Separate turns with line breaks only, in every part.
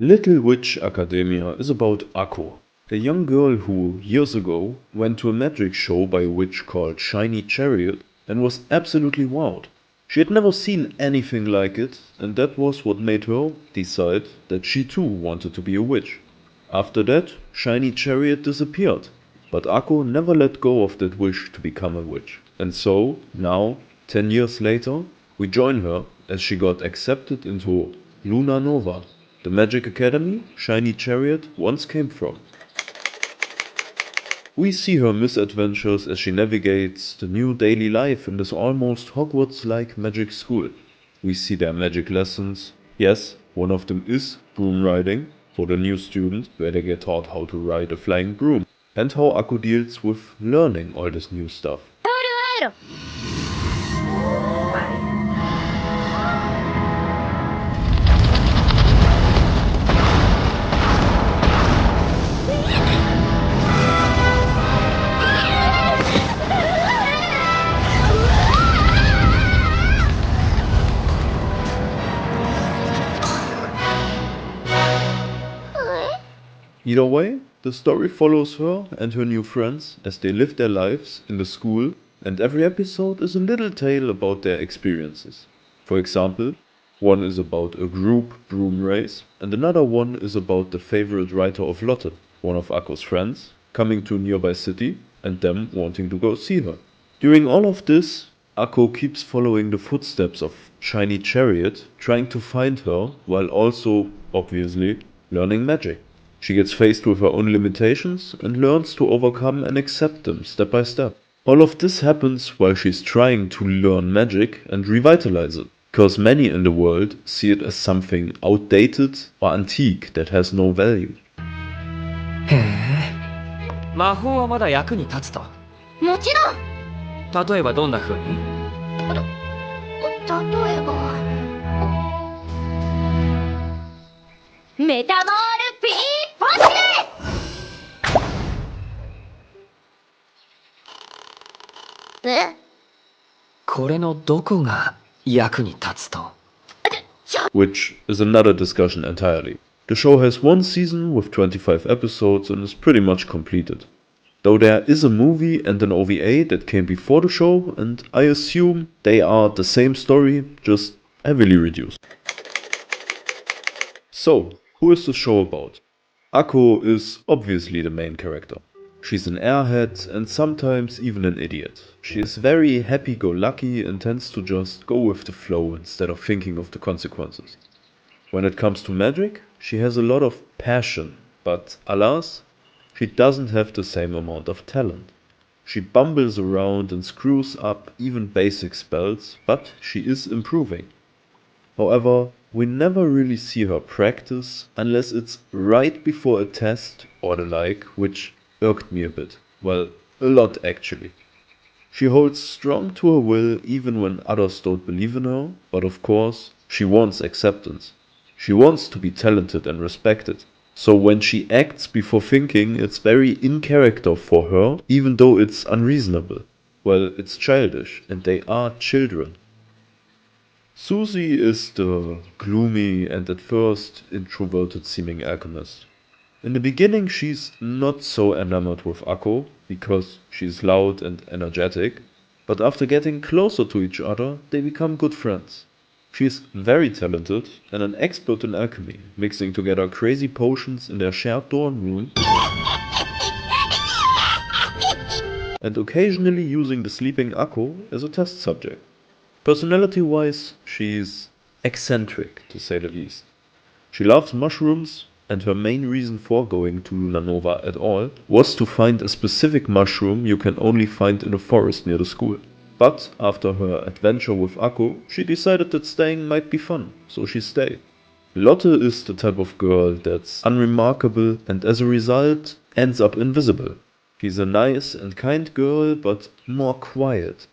Little Witch Academia is about Akko, a young girl who, years ago, went to a magic show by a witch called Shiny Chariot and was absolutely wowed. She had never seen anything like it, and that was what made her decide that she too wanted to be a witch. After that, Shiny Chariot disappeared, but Akko never let go of that wish to become a witch. And so, now, 10 years later, we join her as she got accepted into Luna Nova, the magic academy Shiny Chariot once came from. We see her misadventures as she navigates the new daily life in this almost Hogwarts-like magic school. We see their magic lessons. Yes, one of them is broom riding for the new students, where they get taught how to ride a flying broom, and how Akko deals with learning all this new stuff. Either way, the story follows her and her new friends as they live their lives in the school, and every episode is a little tale about their experiences. For example, one is about a group broom race, and another one is about the favorite writer of Lotte, one of Akko's friends, coming to a nearby city and them wanting to go see her. During all of this, Akko keeps following the footsteps of Shiny Chariot, trying to find her while also, obviously, learning magic. She gets faced with her own limitations and learns to overcome and accept them step by step. All of this happens while she's trying to learn magic and revitalize it, because many in the world see it as something outdated or antique that has no value.
へえ、魔法はまだ役に立つと。
もちろん。
例えばどんな風に？
例えばメタモールピーポッシュ。え？
これのどこが役に立つと？
Which is another discussion entirely. The show has one season with 25 episodes and is pretty much completed. Though there is a movie and an OVA that came before the show, and I assume they are the same story, just heavily reduced. So, who is the show about? Akko is obviously the main character. She's an airhead and sometimes even an idiot. She is very happy-go-lucky and tends to just go with the flow instead of thinking of the consequences. When it comes to magic, she has a lot of passion, but alas, she doesn't have the same amount of talent. She bumbles around and screws up even basic spells, but she is improving. However, we never really see her practice unless it's right before a test or the like, which irked me a bit. Well, a lot actually. She holds strong to her will even when others don't believe in her, but of course, she wants acceptance. She wants to be talented and respected. So when she acts before thinking, it's very in character for her, even though it's unreasonable. Well, it's childish, and they are children. Susie is the gloomy and at first introverted seeming alchemist. In the beginning she's not so enamored with Akko, because she's loud and energetic, but after getting closer to each other, they become good friends. She's very talented and an expert in alchemy, mixing together crazy potions in their shared dorm room and occasionally using the sleeping Akko as a test subject. Personality-wise, she's eccentric, to say the least. She loves mushrooms, and her main reason for going to Luna Nova at all was to find a specific mushroom you can only find in a forest near the school. But after her adventure with Akko, she decided that staying might be fun, so she stayed. Lotte is the type of girl that's unremarkable and as a result ends up invisible. She's a nice and kind girl, but more quiet.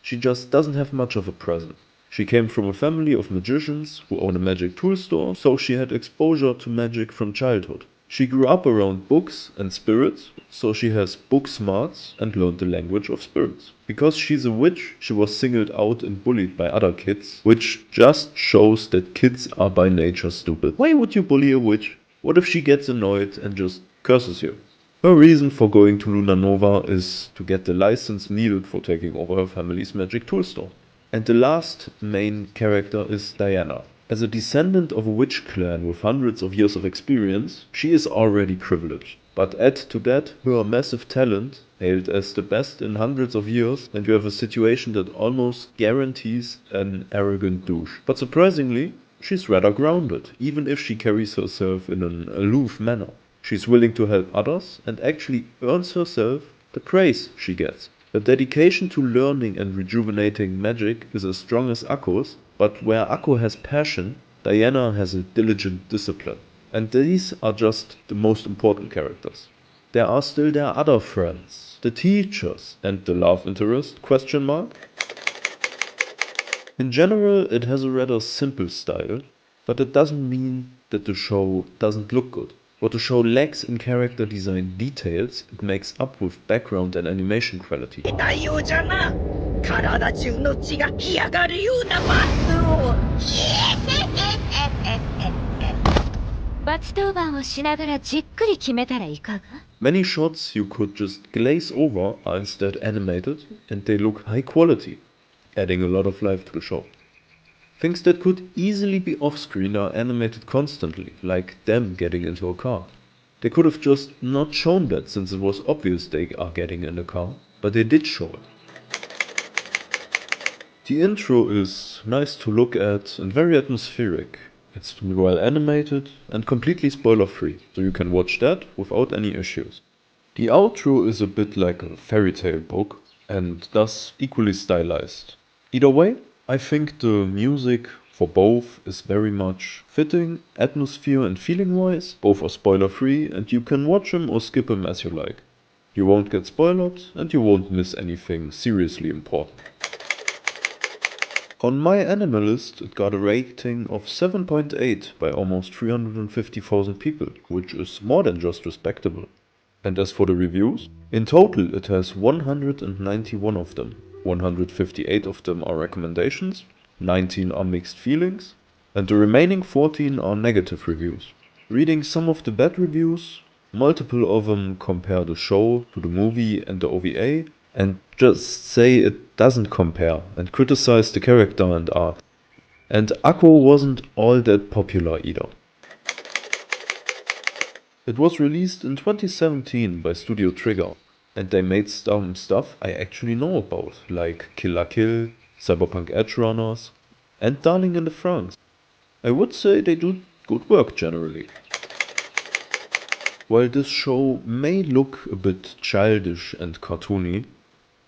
She just doesn't have much of a presence. She came from a family of magicians who own a magic tool store, so she had exposure to magic from childhood. She grew up around books and spirits, so she has book smarts and learned the language of spirits. Because she's a witch, she was singled out and bullied by other kids, which just shows that kids are by nature stupid. Why would you bully a witch? What if she gets annoyed and just curses you? Her reason for going to Luna Nova is to get the license needed for taking over her family's magic tool store. And the last main character is Diana. As a descendant of a witch clan with hundreds of years of experience, she is already privileged. But add to that her massive talent, hailed as the best in hundreds of years, and you have a situation that almost guarantees an arrogant douche. But surprisingly, she's rather grounded, even if she carries herself in an aloof manner. She's willing to help others and actually earns herself the praise she gets. Her dedication to learning and rejuvenating magic is as strong as Akko's, but where Akko has passion, Diana has a diligent discipline. And these are just the most important characters. There are still their other friends, the teachers, and the love interest, question mark. In general, it has a rather simple style, but it doesn't mean that the show doesn't look good. What the show lacks in character design details, it makes up with background and animation quality.
太陽じゃな体中の血が干上がるような罰を
罰当番をしながらじっくり決めたらいかが
Many shots you could just glaze over are instead animated and they look high quality, adding a lot of life to the show. Things that could easily be off-screen are animated constantly, like them getting into a car. They could have just not shown that since it was obvious they are getting in a car, but they did show it. The intro is nice to look at and very atmospheric. It's well animated and completely spoiler free, so you can watch that without any issues. The outro is a bit like a fairy tale book and thus equally stylized. Either way, I think the music for both is very much fitting, atmosphere and feeling wise. Both are spoiler free and you can watch them or skip them as you like. You won't get spoiled and you won't miss anything seriously important. On MyAnimalist it got a rating of 7.8 by almost 350,000 people, which is more than just respectable. And as for the reviews, in total it has 191 of them. 158 of them are recommendations, 19 are mixed feelings, and the remaining 14 are negative reviews. Reading some of the bad reviews, multiple of them compare the show to the movie and the OVA, and just say it doesn't compare, and criticize the character and art. And Akko wasn't all that popular either. It was released in 2017 by Studio Trigger, and they made some stuff I actually know about, like Kill la Kill, Cyberpunk Edgerunners, and Darling in the Franxx. I would say they do good work generally. While this show may look a bit childish and cartoony,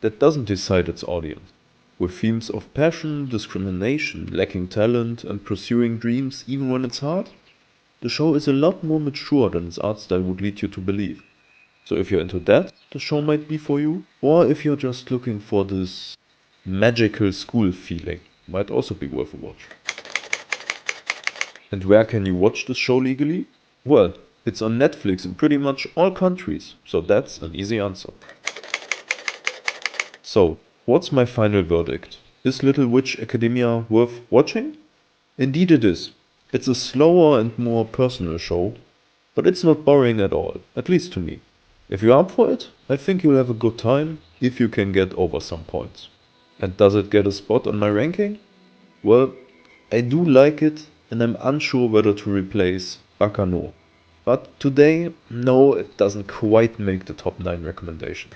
that doesn't decide its audience. With themes of passion, discrimination, lacking talent, and pursuing dreams even when it's hard, the show is a lot more mature than its art style would lead you to believe. So if you're into that, the show might be for you. Or if you're just looking for this magical school feeling, might also be worth a watch. And where can you watch this show legally? Well, it's on Netflix in pretty much all countries, so that's an easy answer. So, what's my final verdict? Is Little Witch Academia worth watching? Indeed it is. It's a slower and more personal show, but it's not boring at all, at least to me. If you're up for it, I think you'll have a good time if you can get over some points. And does it get a spot on my ranking? Well, I do like it and I'm unsure whether to replace Bakano. But today, no, it doesn't quite make the top 9 recommendation.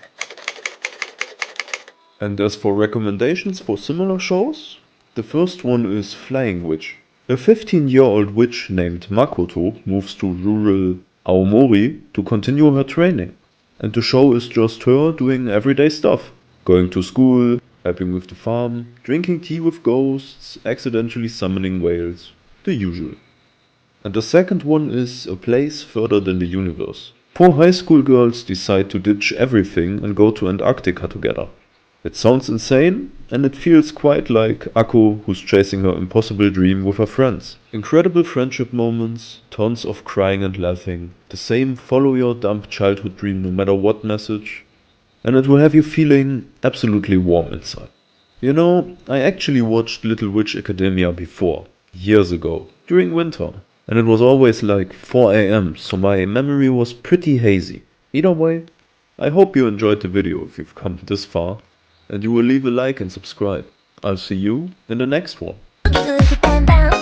And as for recommendations for similar shows, the first one is Flying Witch. A 15-year-old witch named Makoto moves to rural Aomori to continue her training. And the show is just her doing everyday stuff. Going to school, helping with the farm, drinking tea with ghosts, accidentally summoning whales. The usual. And the second one is A Place Further Than the Universe. 4 high school girls decide to ditch everything and go to Antarctica together. It sounds insane, and it feels quite like Akko who's chasing her impossible dream with her friends. Incredible friendship moments, tons of crying and laughing, the same follow your dumb childhood dream no matter what message, and it will have you feeling absolutely warm inside. You know, I actually watched Little Witch Academia before, years ago, during winter, and it was always like 4 AM, so my memory was pretty hazy. Either way, I hope you enjoyed the video if you've come this far, and you will leave a like and subscribe. I'll see you in the next one.
Bam, bam.